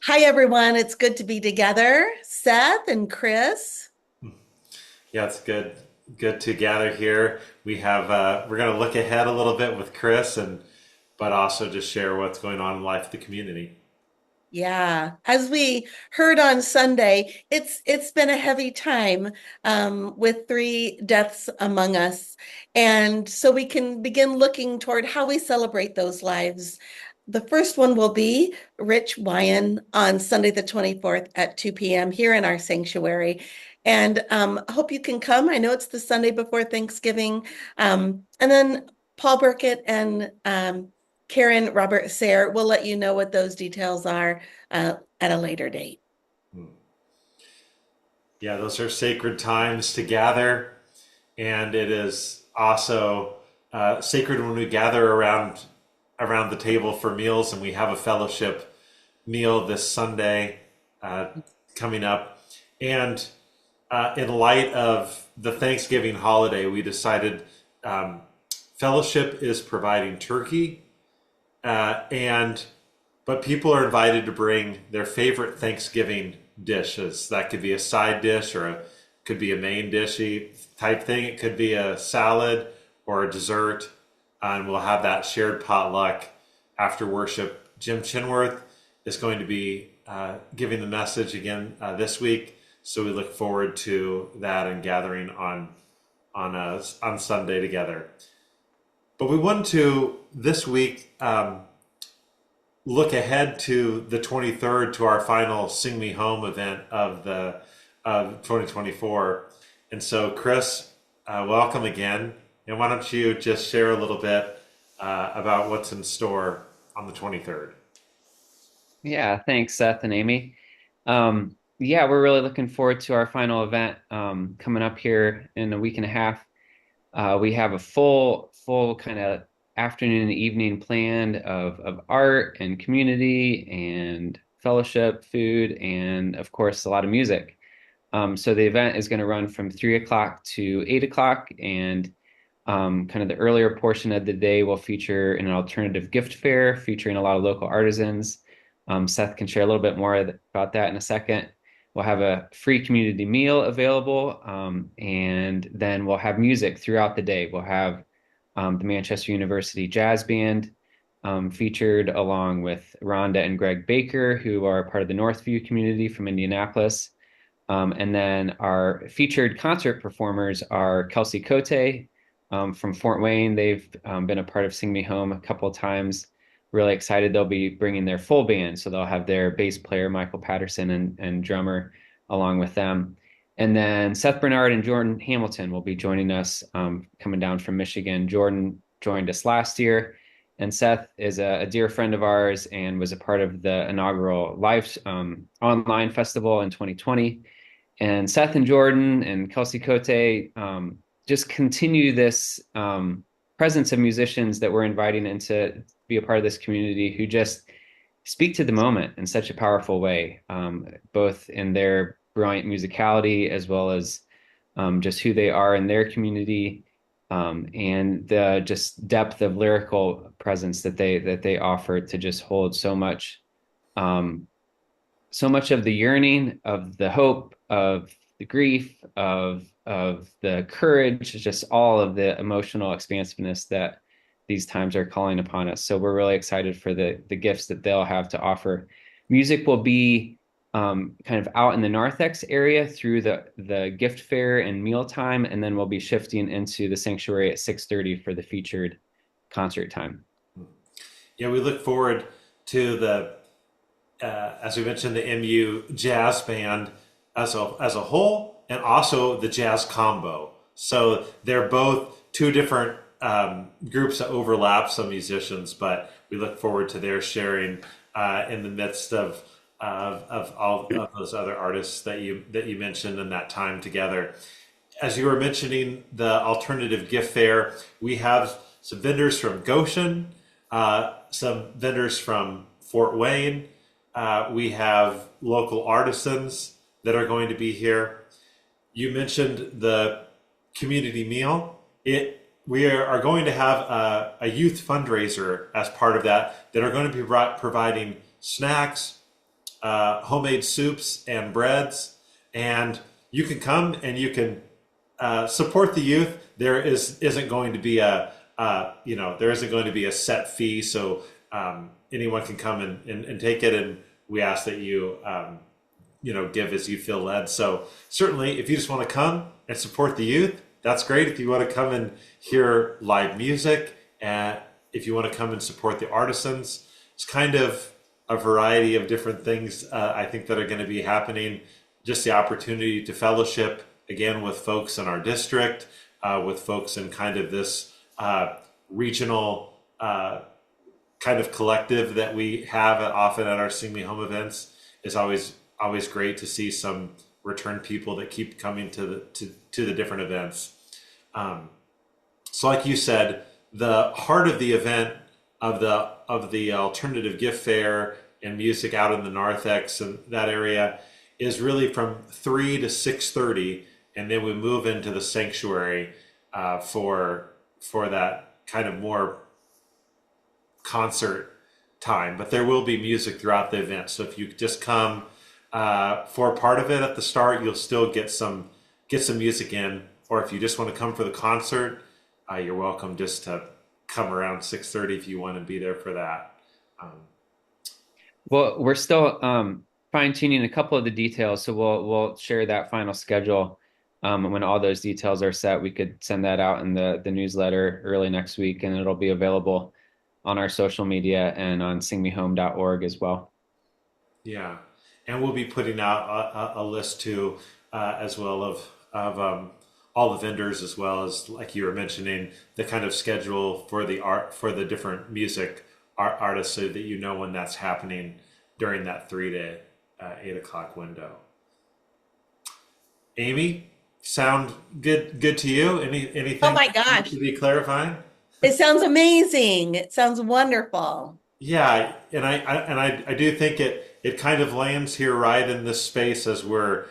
Hi, everyone. It's good to be together. Seth and Chris. Yeah, it's good to gather here. We're going to look ahead a little bit with Chris and but also just share what's going on in life of the community. Yeah, as we heard on Sunday, it's been a heavy time with three deaths among us, and so we can begin looking toward how we celebrate those lives. The first one will be Rich Wyan on Sunday the 24th at 2 p.m. here in our sanctuary. And I hope you can come. I know it's the Sunday before Thanksgiving. And then Paul Burkett and Karen Robert Sayre will let you know what those details are at a later date. Hmm. Yeah, those are sacred times to gather, and it is also sacred when we gather around the table for meals, and we have a fellowship meal this Sunday uh, coming up. And in light of the Thanksgiving holiday, we decided um, fellowship is providing turkey, and but people are invited to bring their favorite Thanksgiving dishes. That could be a side dish or could be a main dishy type thing. It could be a salad or a dessert, and we'll have that shared potluck after worship. Jim Chinworth is going to be giving the message again this week, so we look forward to that and gathering on Sunday together. But we want to this week look ahead to the 23rd to our final Sing Me Home event of 2024. And so, Chris, welcome again. And why don't you just share a little bit about what's in store on the 23rd? Yeah, thanks, Seth and Amy. Yeah, we're really looking forward to our final event coming up here in a week and a half. We have a full kind of afternoon and evening planned of art and community and fellowship, food, and of course a lot of music. So the event is going to run from 3 o'clock to 8 o'clock, and kind of the earlier portion of the day will feature an alternative gift fair featuring a lot of local artisans. Seth can share a little bit more about that in a second. We'll have a free community meal available, and then we'll have music throughout the day. We'll have the Manchester University Jazz Band featured along with Rhonda and Greg Baker, who are part of the Northview community from Indianapolis. And then our featured concert performers are Kelsey Cote from Fort Wayne. They've been a part of Sing Me Home a couple of times. Really excited. They'll be bringing their full band. So they'll have their bass player, Michael Patterson, and drummer along with them. And then Seth Bernard and Jordan Hamilton will be joining us coming down from Michigan. Jordan joined us last year. And Seth is a dear friend of ours and was a part of the inaugural live online festival in 2020. And Seth and Jordan and Kelsey Cote just continue this presence of musicians that we're inviting in to be a part of this community who just speak to the moment in such a powerful way, both in their brilliant musicality as well as just who they are in their community, and the just depth of lyrical presence that they offer to just hold um, so much of the yearning, of the hope, of the grief, of the courage, just all of the emotional expansiveness that these times are calling upon us. So we're really excited for the gifts that they'll have to offer. Music will be kind of out in the Narthex area through the gift fair and mealtime, and then we'll be shifting into the sanctuary at 6:30 for the featured concert time. Yeah, we look forward to as we mentioned, the MU Jazz Band as a whole, and also the Jazz Combo. So they're both two different groups that overlap some musicians, but we look forward to their sharing in the midst of all of those other artists that you mentioned in that time together. As you were mentioning, the alternative gift fair, we have some vendors from Goshen, some vendors from Fort Wayne. We have local artisans that are going to be here. You mentioned the community meal. We are going to have a youth fundraiser as part of that are going to be providing snacks, homemade soups and breads, and you can come and you can support the youth. There isn't going to be there isn't going to be a set fee, so anyone can come and take it, and we ask that you give as you feel led. So certainly, if you just want to come and support the youth, that's great. If you want to come and hear live music, and if you want to come and support the artisans, it's kind of a variety of different things I think that are going to be happening. Just the opportunity to fellowship again with folks in our district, with folks in kind of this regional kind of collective that we have often at our Sing Me Home events. Is always great to see some return people that keep coming to the different events. So, like you said, the heart of the event of the alternative gift fair and music out in the narthex and that area is really from 3 to 6:30, and then we move into the sanctuary for that kind of more concert time. But there will be music throughout the event. So if you just come for part of it at the start, you'll still get some music in. Or if you just want to come for the concert, you're welcome just to come around 6:30 if you want to be there for that. Um, Well, we're still fine tuning a couple of the details, so we'll share that final schedule. When all those details are set, we could send that out in the newsletter early next week, and it'll be available on our social media and on singmehome.org as well. yeah, and we'll be putting out a list too, as well of all the vendors, as well as, like you were mentioning, the kind of schedule for the art for the different music artists, so that you know when that's happening during that 3 to 8 o'clock window. Amy, sound good to you? Oh Anything my to gosh, be clarifying? it sounds amazing. It sounds wonderful. Yeah, and I do think it kind of lands here right in this space as we're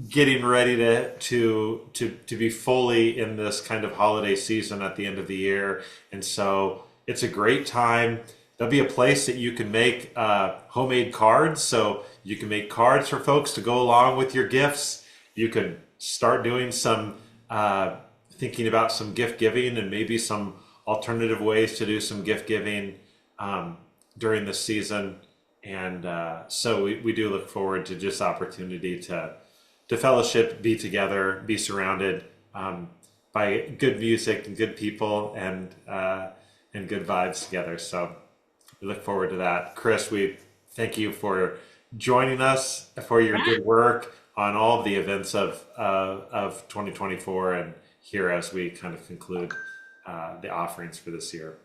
getting ready to be fully in this kind of holiday season at the end of the year, and so it's a great time. There'll be a place that you can make homemade cards, so you can make cards for folks to go along with your gifts. You could start doing some thinking about some gift giving and maybe some alternative ways to do some gift giving during this season. And so we do look forward to just opportunity to fellowship, be together, be surrounded by good music and good people and good vibes together. So we look forward to that. Chris, we thank you for joining us, for your good work on all of the events of 2024, and here as we kind of conclude the offerings for this year.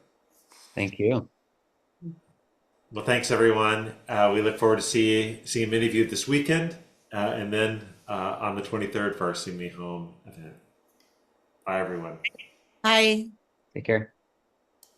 Thank you. Well, thanks everyone. We look forward to seeing many of you this weekend, and then on the 23rd for our Sing Me Home event. Bye, everyone. I Take care.